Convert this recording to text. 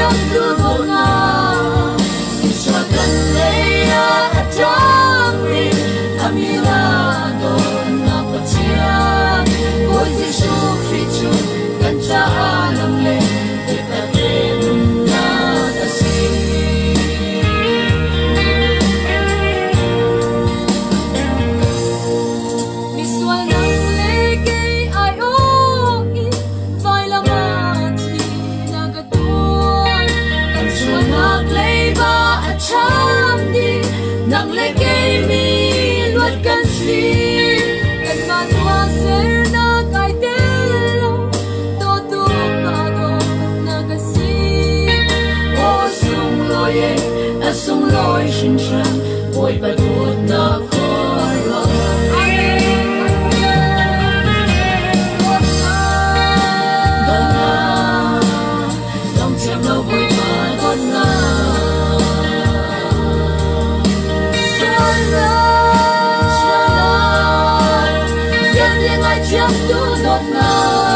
chăm tu thổ nga cho gần lấy a chăm ri amila don na patia ôi Giêsu Kitô gần cha nam le để ta đến na ta xin mi sual nang le ke ai o i vai la ma ti na ga tuan kan sual nak le ba a cham di nang le ke mi luat kan si kan ma tua ser na kai te lo to tu pa do na ga si o sung lo ye a sung lo shin chan oi pa tu na ko lo chăm tu đột ngột